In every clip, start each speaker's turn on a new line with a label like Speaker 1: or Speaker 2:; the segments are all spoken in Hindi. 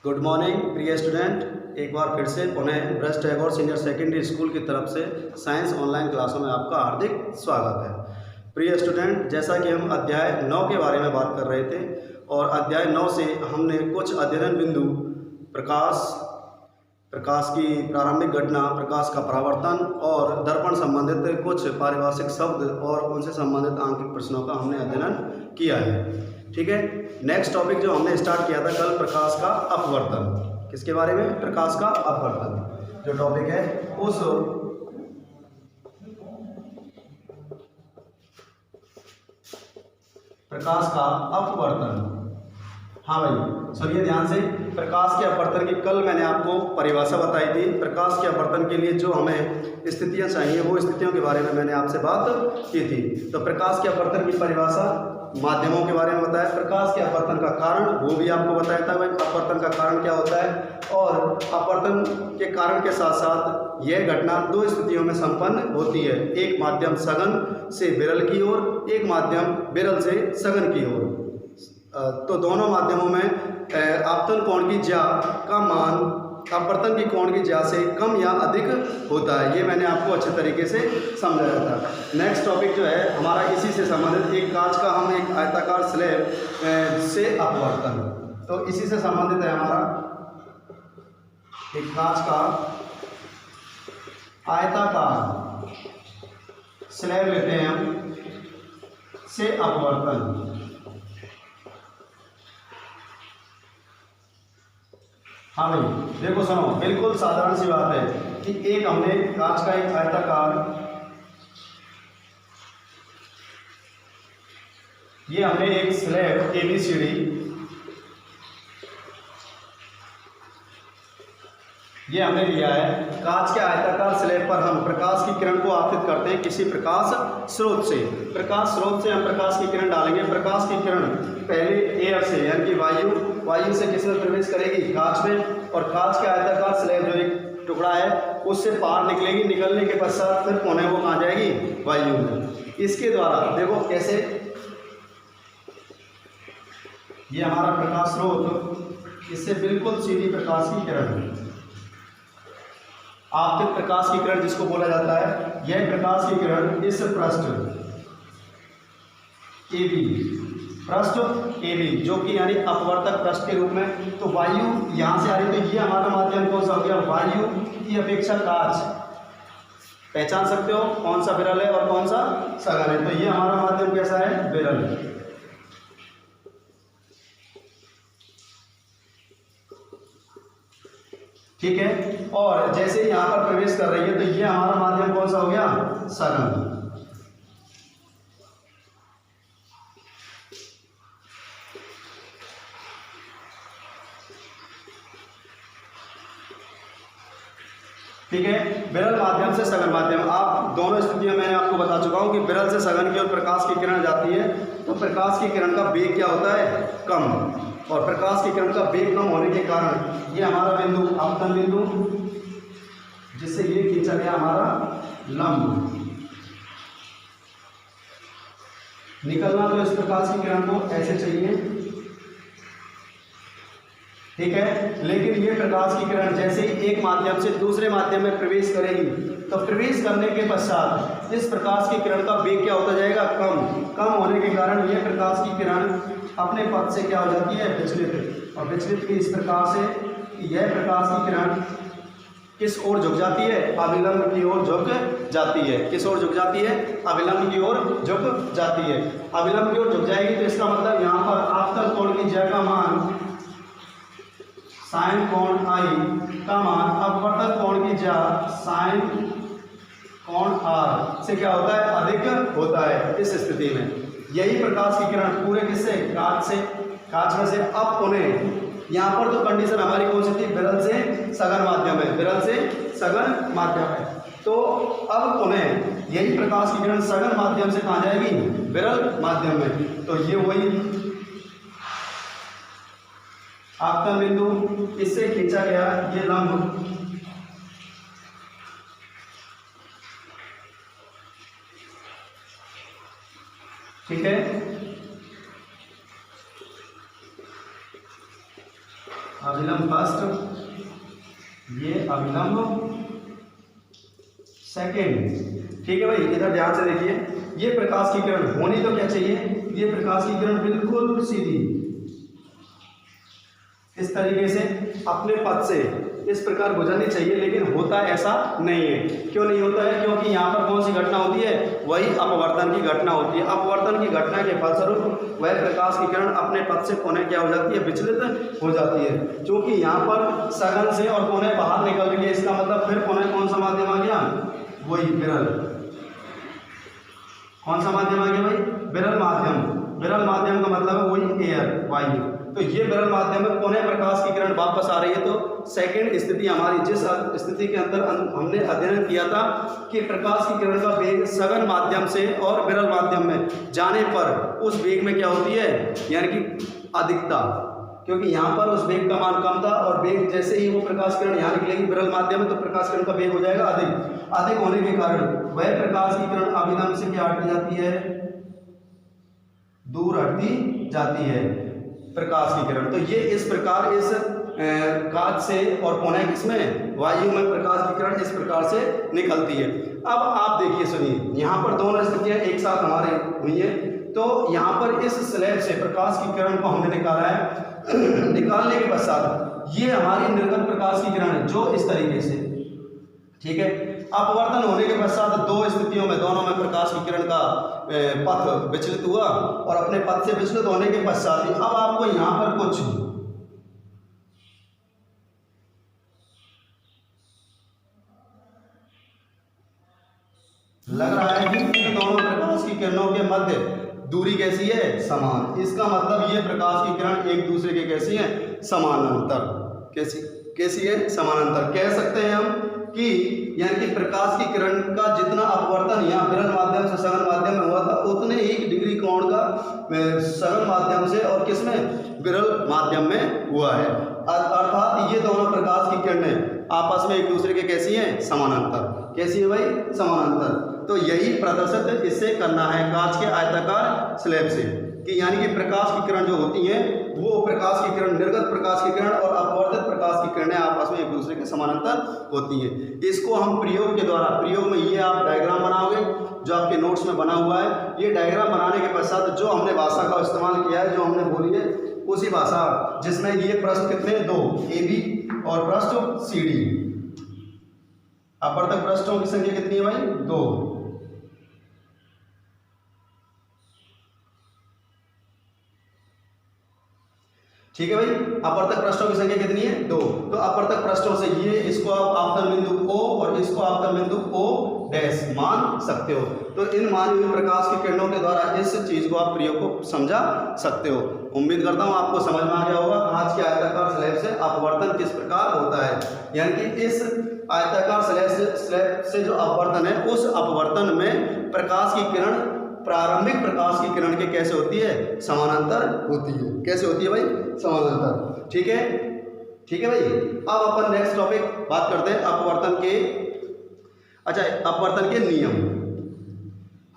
Speaker 1: गुड मॉर्निंग प्रिय स्टूडेंट, एक बार फिर से पुनः burst Tagore senior secondary school की तरफ से साइंस ऑनलाइन क्लासों में आपका हार्दिक स्वागत है। प्रिय स्टूडेंट, जैसा कि हम अध्याय 9 के बारे में बात कर रहे थे और अध्याय 9 से हमने कुछ अध्ययन बिंदु प्रकाश की प्रारंभिक घटना, प्रकाश का परावर्तन और दर्पण संबंधित कुछ पारिभाषिक शब्द और उनसे संबंधित आंकिक प्रश्नों का हमने अध्ययन किया है। ठीक है, नेक्स्ट टॉपिक जो हमने स्टार्ट किया था कल, प्रकाश का अपवर्तन। किसके बारे में? प्रकाश का अपवर्तन जो टॉपिक है उस प्रकाश का अपवर्तन। हाँ भाई सुनिए ध्यान से, प्रकाश के अपवर्तन की कल मैंने आपको परिभाषा बताई थी। प्रकाश के अपवर्तन के लिए जो हमें स्थितियां चाहिए वो स्थितियों के बारे में मैंने आपसे बात की थी। तो प्रकाश के अपवर्तन की परिभाषा, माध्यमों के बारे में बताया, प्रकाश के अपवर्तन का कारण वो भी आपको बताया था भाई अपवर्तन का कारण क्या होता है, और अपवर्तन के कारण के साथ साथ यह घटना दो स्थितियों में संपन्न होती है। एक माध्यम सघन से विरल की ओर, एक माध्यम विरल से सघन की ओर। तो दोनों माध्यमों में आपतन कोण की ज्या का मान अपवर्तन की कोण की ज्या से कम या अधिक होता है। ये मैंने आपको अच्छे तरीके से समझाया था। नेक्स्ट टॉपिक जो है हमारा इसी से संबंधित, एक कांच का हम एक आयताकार स्लैब से अपवर्तन, तो इसी से संबंधित है हमारा एक कांच का आयताकार स्लैब लेते हैं हम से अपवर्तन। हाँ भाई देखो सुनो, बिल्कुल साधारण सी बात है कि एक हमने कांच का एक आयताकार, ये हमने एक स्लैब ABCD, ये हमने लिया है। कांच के आयताकार स्लैब पर हम प्रकाश की किरण को आपतित करते हैं किसी प्रकाश स्रोत से। प्रकाश स्रोत से हम प्रकाश की किरण डालेंगे। प्रकाश की किरण पहले एयर से यानी कि वायु से किसमें प्रवेश करेगी? कांच में। और कांच के आयताकार स्लैब जो एक टुकड़ा है उससे बाहर निकलेगी। निकलने के पश्चात फिर पुनः वो कहाँ जाएगी? वायु में। इसके द्वारा देखो कैसे, ये हमारा प्रकाश स्रोत, इससे बिल्कुल सीधी प्रकाश की किरण है। आपतित प्रकाश की किरण जिसको बोला जाता है, यह प्रकाश की किरण इस पृष्ठ AB जो कि यानी अपवर्तक पृष्ठ के रूप में, तो वायु यहाँ से आ रही, तो ये हमारा माध्यम कौन सा हो गया? वायु की अपेक्षा कांच। पहचान सकते हो कौन सा विरल है और कौन सा सघन है? तो ये हमारा माध्यम कैसा है? विरल। ठीक है, और जैसे ही यहाँ पर प्रवेश कर रही है तो ये हमारा माध्यम कौन सा हो गया? सघन। ठीक है, विरल माध्यम से सघन माध्यम, आप दोनों स्थितियां मैंने आपको बता चुका हूं कि विरल से सघन की ओर प्रकाश की किरण जाती है तो प्रकाश की किरण का वेग क्या होता है? कम। और प्रकाश की किरण का वेग कम होने के कारण ये हमारा बिंदु आपतन बिंदु, जिससे ये खींचा गया हमारा लंब। निकलना तो इस प्रकाश की किरण को ऐसे चाहिए, ठीक है, लेकिन ये प्रकाश की किरण जैसे ही एक माध्यम से दूसरे माध्यम में प्रवेश करेगी तो प्रवेश करने के पश्चात इस प्रकाश की किरण का वेग क्या होता जाएगा? कम होने के कारण ये प्रकाश की किरण अपने पथ से क्या हो जाती है? विचलित। और विचलित इस प्रकार से यह प्रकाश की किरण किस ओर झुक जाती है? अभिलंब की ओर झुक जाती है। किस ओर झुक जाती है? अभिलंब की ओर झुक जाती है। अभिलंब की ओर झुक जाएगी तो इसका मतलब यहाँ पर आपतन कोण की ज्या का मान साइन कोण I का मान अपवर्तन कोण की ज्या साइन कोण R से क्या होता है? अधिक होता है। इस स्थिति में यही प्रकाश की किरण पूरे किससे? कांच में से अब पुनः यहाँ पर तो कंडीशन हमारी कौन सी थी? विरल से सघन माध्यम है, विरल से सघन माध्यम है। तो अब पुनः यही प्रकाश की किरण सघन माध्यम से कहाँ जाएगी? विरल माध्यम में। तो ये वही आपतन बिंदु, इससे खींचा गया ये लंब, ठीक है। अविलंब फर्स्ट, ये अविलंब सेकेंड। ठीक है भाई, इधर ध्यान से देखिए, ये प्रकाश की किरण होनी तो क्या चाहिए, ये प्रकाश की किरण बिल्कुल सीधी इस तरीके से अपने पथ से इस प्रकार गुजरनी चाहिए, लेकिन होता ऐसा नहीं है। क्यों नहीं होता है? क्योंकि यहाँ पर कौन सी घटना होती है, वही अपवर्तन की घटना होती है। अपवर्तन की घटना के फलस्वरूप वह प्रकाश की किरण अपने पथ से पुनः क्या हो जाती है, विचलित हो जाती है। क्योंकि यहाँ पर सघन से और पुनः बाहर निकल गई, इसका मतलब फिर पुनः कौन सा माध्यम आ गया, वही विरल। कौन सा माध्यम आ गया भाई, विरल माध्यम। विरल माध्यम का मतलब है वही एयर, वायु। तो ये विरल माध्यम में पुनः प्रकाश की किरण वापस आ रही है। तो सेकंड स्थिति हमारी, जिस स्थिति के अंदर हमने अध्ययन किया था कि प्रकाश की किरण का वेग सघन माध्यम से और विरल माध्यम में जाने पर उस वेग में क्या होती है, यानी कि अधिकता। क्योंकि यहाँ पर उस वेग का मान कम था और वेग जैसे ही वो प्रकाश किरण यहाँ निकलेगी विरल माध्यम में, तो प्रकाश किरण का वेग हो जाएगा अधिक। अधिक होने के कारण वह प्रकाश की किरण अविलंब से क्या हटती जाती है, दूर हटती जाती है प्रकाश की किरण। तो ये इस प्रकार इस कांच से और पुनः किसमें, वायु में प्रकाश की किरण इस प्रकार से निकलती है। अब आप देखिए, सुनिए, यहाँ पर दोनों स्थितियाँ एक साथ हमारे हुई है। तो यहाँ पर इस स्लैब से प्रकाश की किरण को हमने निकाला है। निकालने के पश्चात ये हमारी निर्गत प्रकाश की किरण है, जो इस तरीके से, ठीक है। अपवर्तन होने के पश्चात दो स्थितियों में, दोनों में प्रकाश की किरण का पथ विचलित हुआ और अपने पथ से विचलित होने के पश्चात अब आपको यहाँ पर कुछ लग रहा है कि इन दोनों प्रकाश की किरणों के मध्य दूरी कैसी है, समान। इसका मतलब ये प्रकाश की किरण एक दूसरे के कैसी है, समानांतर। कैसी है, समानांतर। कह सकते हैं हम कि यानी कि प्रकाश की किरण का जितना अपवर्तन यहाँ विरल माध्यम से सघन माध्यम में हुआ था, उतने ही डिग्री कोण का सघन माध्यम से और किसमें, विरल माध्यम में हुआ है। अर्थात ये दोनों प्रकाश की किरणें आपस में एक दूसरे के कैसी हैं, समानांतर। कैसी है भाई, समानांतर। तो यही प्रदर्शित इससे करना है कांच के आयताकार स्लैब से, कि यानी कि प्रकाश की किरण जो होती हैं वो प्रकाश की किरण, निर्गत प्रकाश की किरण और अपवर्तित प्रकाश की किरणें आपस में एक दूसरे के समानांतर होती हैं। इसको हम प्रयोग के द्वारा, प्रयोग में ये आप डायग्राम बनाओगे जो आपके नोट्स में बना हुआ है। ये डायग्राम बनाने के पश्चात जो हमने भाषा का इस्तेमाल किया है, जो हमने बोली है, उसी भाषा जिसमें ये पृष्ठ कितने, 2 AB और पृष्ठ CD। अपवर्तक पृष्ठों की संख्या कितनी है भाई, 2। ठीक है भाई, अपवर्तक पृष्ठों की संख्या कितनी है, 2। तो अपवर्तक पृष्ठों से ये, इसको आप आपतन बिंदु O और इसको आपतन बिंदु O डैश मान सकते हो। तो इन मानी हुई प्रकाश की किरणों के द्वारा इस चीज को आप प्रयोग को समझा सकते हो। उम्मीद करता हूँ आपको समझ में आ गया होगा कांच के आयताकार स्लैब से अपवर्तन किस प्रकार होता है। यानी कि इस आयताकार स्लैब से जो अपवर्तन है, उस अपवर्तन में प्रकाश की किरण प्रारंभिक प्रकाश की किरण के कैसे होती है, समानांतर होती है। कैसे होती है भाई, समानांतर। ठीक है, ठीक है भाई। अब अपन नेक्स्ट टॉपिक बात करते हैं अपवर्तन के, अच्छा, अपवर्तन के नियम।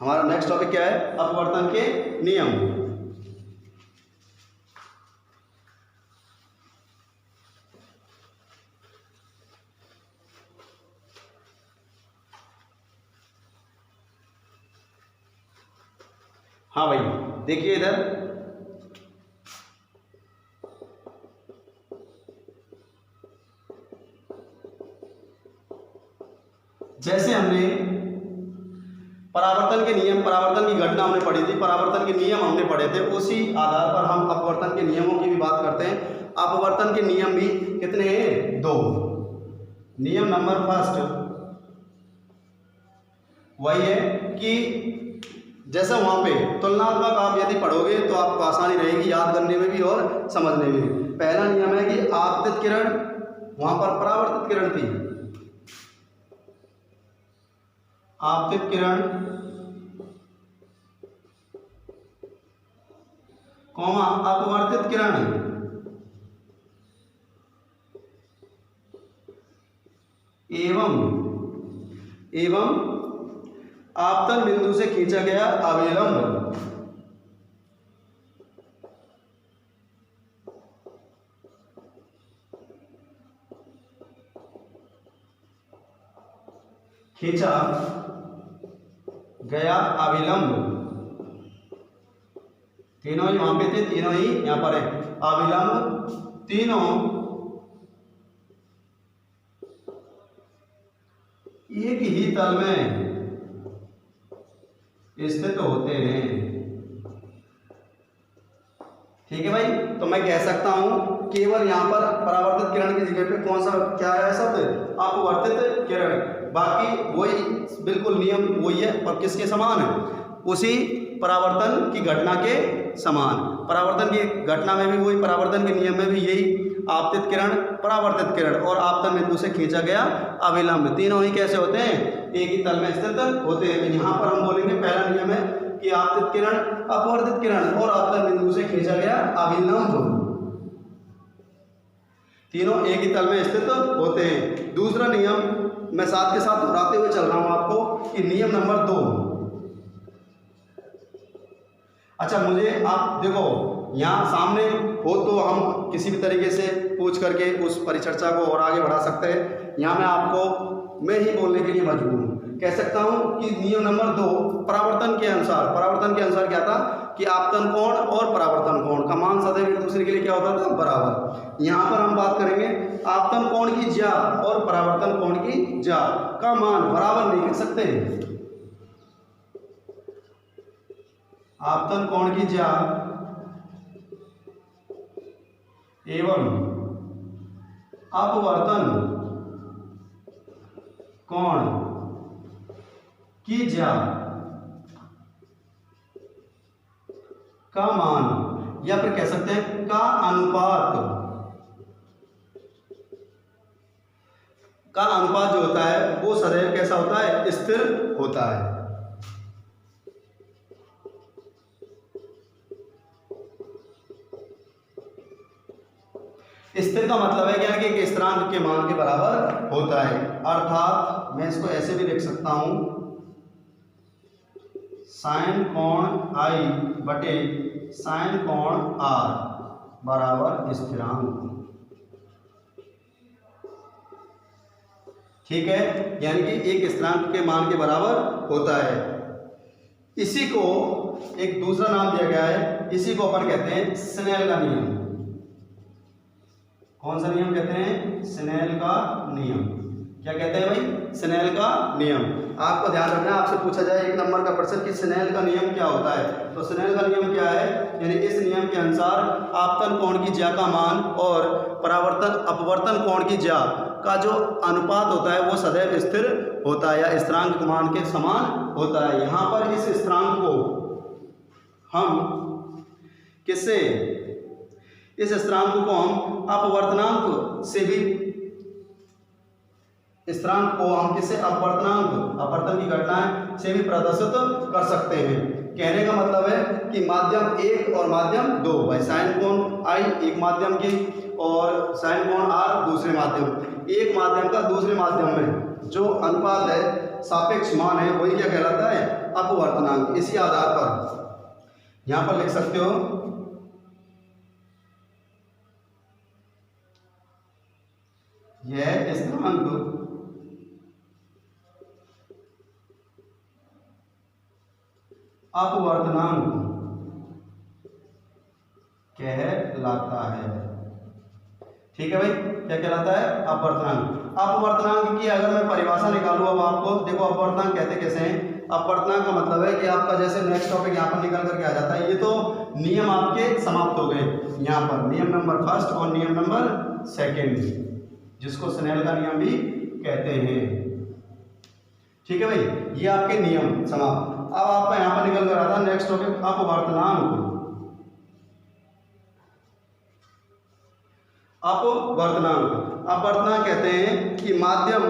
Speaker 1: हमारा नेक्स्ट टॉपिक क्या है, अपवर्तन के नियम। हाँ भाई, देखिए इधर, जैसे हमने परावर्तन के नियम, परावर्तन की घटना हमने पढ़ी थी, परावर्तन के नियम हमने पढ़े थे, उसी आधार पर हम अपवर्तन के नियमों की भी बात करते हैं। अपवर्तन के नियम भी कितने हैं, 2। नियम नंबर फर्स्ट वही है कि जैसा वहाँ पे तुलनात्मक आप यदि पढ़ोगे तो आपको आसानी रहेगी याद करने में भी और समझने में भी। पहला नियम है कि आपतित किरण, वहाँ पर परावर्तित किरण थी, आपतित किरण कौमा अपवर्तित किरण एवं आपतन बिंदु से खींचा गया अविलंब खींचा गया अविलंब, तीनों ही वहां पे थे, तीनों ही यहां पर है, अविलंब तीनों एक ही तल में स्थित होते हैं। ठीक है भाई, तो मैं कह सकता हूं केवल यहां पर परावर्तित किरण की जगह पे कौन सा क्या है शब्द, अपवर्तित किरण, बाकी वही बिल्कुल नियम वही है, और किसके समान है, उसी परावर्तन की घटना के समान। परावर्तन की घटना में भी वही, परावर्तन के नियम में भी यही, आपतित किरण, परावर्तित किरण और आपतन बिंदु से खींचा गया अविलंब, तीनों ही कैसे होते हैं, एक ही तल में स्थित होते हैं। यहाँ पर हम बोलेंगे पहला नियम है कि आपतित किरण, अपवर्तित किरण और आपतन बिंदु से खींचा गया अविलंब, तीनों एक ही तल में स्थित होते हैं। दूसरा नियम मैं साथ के साथ दोहराते हुए चल रहा हूं आपको कि नियम नंबर 2। अच्छा, मुझे आप देखो यहाँ सामने हो तो हम किसी भी तरीके से पूछ करके उस परिचर्चा को और आगे बढ़ा सकते हैं। यहाँ मैं आपको मैं ही बोलने के लिए मजबूर हूँ, कह सकता हूँ कि नियम नंबर 2 परावर्तन के अनुसार क्या था कि आपतन कोण और परावर्तन कोण का मान सदैव एक दूसरे के लिए क्या होता था, बराबर। यहाँ पर हम बात करेंगे आपतन कोण की ज्या और परावर्तन कोण की ज्या का मान बराबर नहीं कर सकते। आपतन कोण की ज्या एवं अपवर्तन कोण की ज्या का मान, या फिर कह सकते हैं का अनुपात जो होता है वो सदैव कैसा होता है, स्थिर होता है। स्थिर का मतलब है क्या कि एक स्थिरांक के मान के बराबर होता है, अर्थात मैं इसको ऐसे भी लिख सकता हूं, साइन कोण आई बटे साइन कोण आर बराबर स्थिरांक। ठीक है, यानी कि एक स्थिरांक के मान के बराबर होता है। इसी को एक दूसरा नाम दिया गया है, इसी को अपन कहते हैं स्नेल का नियम। कौन सा नियम कहते हैं, स्नेल का नियम। क्या कहते हैं भाई, स्नेल का नियम। आपको ध्यान रखना, आपसे पूछा जाए 1 नंबर का प्रश्न कि स्नेल का नियम क्या होता है, तो स्नेल का नियम क्या है, यानी इस नियम के अनुसार आपतन कोण की ज्या का मान और अपवर्तन कोण की ज्या का जो अनुपात होता है वो सदैव स्थिर होता है या स्थिरांक मान के समान होता है। यहाँ पर इस स्थिरांक को हम किससे, इस स्थिरांक को हम अपवर्तनांक से भी, स्थिरांक को हम किससे, अपवर्तनांक, अपवर्तन की घटनाएं से भी प्रदर्शित कर सकते हैं। कहने का मतलब है कि माध्यम 1 और माध्यम 2, भाई साइन कोण आई एक माध्यम की और साइन कोण आर दूसरे माध्यम, एक माध्यम का दूसरे माध्यम में जो अनुपात है, सापेक्ष मान है, वही क्या कहलाता है, अपवर्तनांक। इसी आधार पर यहां पर लिख सकते हो यह स्थिरांक अपवर्तनांक कहलाता है। ठीक है भाई, क्या कहलाता है, अपवर्तनांक। अपवर्तनांक की अगर मैं परिभाषा निकालूं अब आपको, देखो अपवर्तनांक कहते कैसे हैं। अपवर्तनांक का मतलब है कि आपका जैसे नेक्स्ट टॉपिक यहाँ पर निकल करके आ जाता है, ये तो नियम आपके समाप्त हो गए यहाँ पर, नियम नंबर 1 और नियम नंबर 2, जिसको स्नेल का नियम भी कहते हैं। ठीक है भाई, ये आपके नियम समाप्त। अब आपका यहाँ पर निकल कर आता है नेक्स्ट टॉपिक अपवर्तनांक। अपवर्तनांक कहते हैं कि माध्यम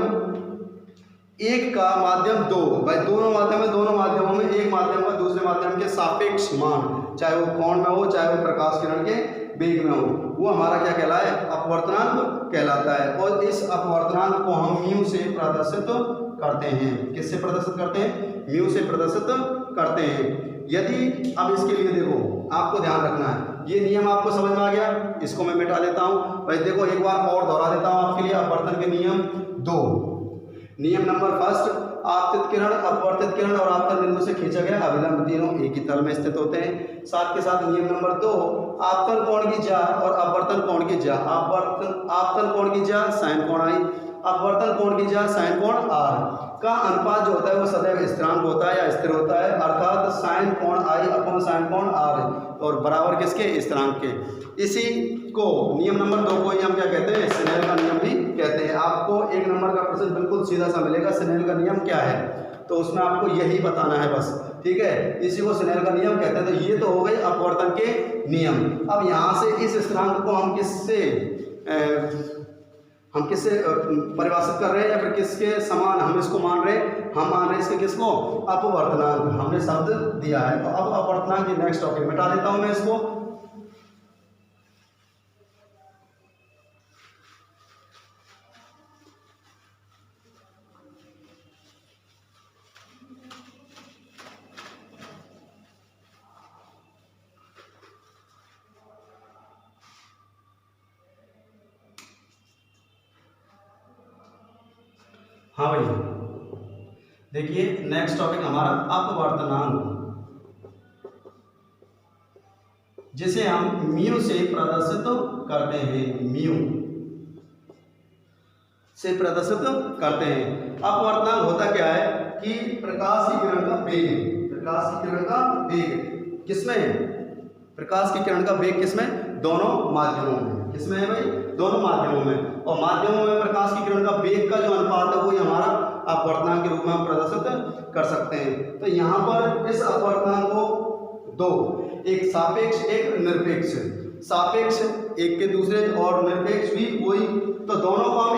Speaker 1: 1 का माध्यम 2, भाई दोनों माध्यमों में एक माध्यम का दूसरे माध्यम के सापेक्ष मान, चाहे वो कोण में हो चाहे वो प्रकाश किरण के वेग में हो, वो हमारा क्या कहलाए, अपवर्तनांक कहलाता है। और इस अपवर्तनांक को हम म्यू से प्रदर्शित करते हैं। किससे प्रदर्शित करते हैं, म्यू से प्रदर्शित करते हैं। यदि अब इसके लिए देखो आपको ध्यान रखना है, ये नियम आपको समझ में आ गया, इसको मैं मिटा देता हूँ। भाई देखो एक बार और दोहरा देता हूँ आपके लिए, अपवर्तन के नियम 2। नियम नंबर 1, आपतित किरण, अपवर्तित किरण और आपतन बिंदु से खींचा गया अभिलंब तीनों एक ही तल में स्थित होते हैं। साथ के साथ नियम नंबर 2, आपतन कोण की ज्या और अपवर्तन कोण की ज्या। आपतन कोण की ज्या साइन कोण आई, अपवर्तन कोण की ज्या साइन कोण आर का अनुपात जो होता है वो सदैव स्थिरांक होता है या स्थिर होता है, अर्थात साइन कोण आई अपॉन साइन कोण आर और बराबर किसके, स्थिरांक के। इसी को नियम नंबर 2 को ही हम क्या कहते हैं, स्नेल का नियम भी कहते हैं। आपको 1 नंबर का प्रश्न बिल्कुल सीधा सा मिलेगा, स्नेल का नियम क्या है, तो उसमें आपको यही बताना है बस, ठीक है। इसी को स्नेल का नियम कहते हैं। तो ये तो हो गई अपवर्तन के नियम। अब यहाँ से इस स्थिरांक को हम किससे परिभाषित कर रहे हैं या फिर किसके समान हम इसको मान रहे हैं, हम मान रहे हैं इसके किसको, अपवर्तनांक हमने शब्द दिया है। तो अब अपवर्तनांक की नेक्स्ट टॉपिक मिटा देता हूं मैं इसको। हाँ भाई देखिए नेक्स्ट टॉपिक हमारा अपवर्तनांक, जिसे हम म्यू से प्रदर्शित करते हैं, म्यू से प्रदर्शित करते हैं। अपवर्तनांक होता क्या है कि प्रकाश की किरण का वेग, प्रकाश की किरण का वेग किसमें, प्रकाश की किरण का वेग किसमें, दोनों माध्यमों में। किसमें है भाई, दोनों माध्यमों में। और माध्यमों में प्रकाश की किरण का वेग का जो अनुपात है वो हमारा अपवर्तनांक के रूप में हम प्रदर्शित कर सकते हैं। तो यहाँ पर इस अपवर्तनांक को दो, एक सापेक्ष एक निरपेक्ष, सापेक्ष एक के दूसरे और निरपेक्ष भी वही, तो दोनों को हम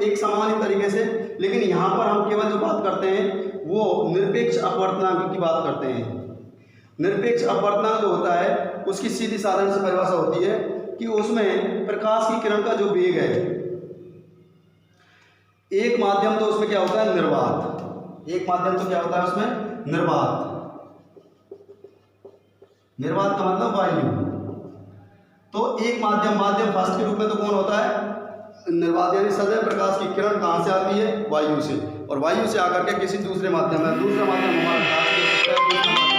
Speaker 1: एक समान ही तरीके से, लेकिन यहाँ पर हम केवल जो बात करते हैं वो निरपेक्ष अपवर्तनांक की बात करते हैं। निरपेक्ष अपवर्तनांक जो होता है उसकी सीधी साधारण से परिभाषा होती है कि उसमें प्रकाश की किरण का जो वेग है, एक माध्यम तो उसमें क्या होता है, निर्वात, एक माध्यम तो क्या होता है उसमें, निर्वात, निर्वात का मतलब वायु। तो एक माध्यम फर्स्ट के रूप में तो कौन होता है, निर्वात, यानी सदैव प्रकाश की किरण कहां से आती है, वायु से, और वायु से आकर के किसी दूसरे माध्यम में, दूसरा माध्यम हमारा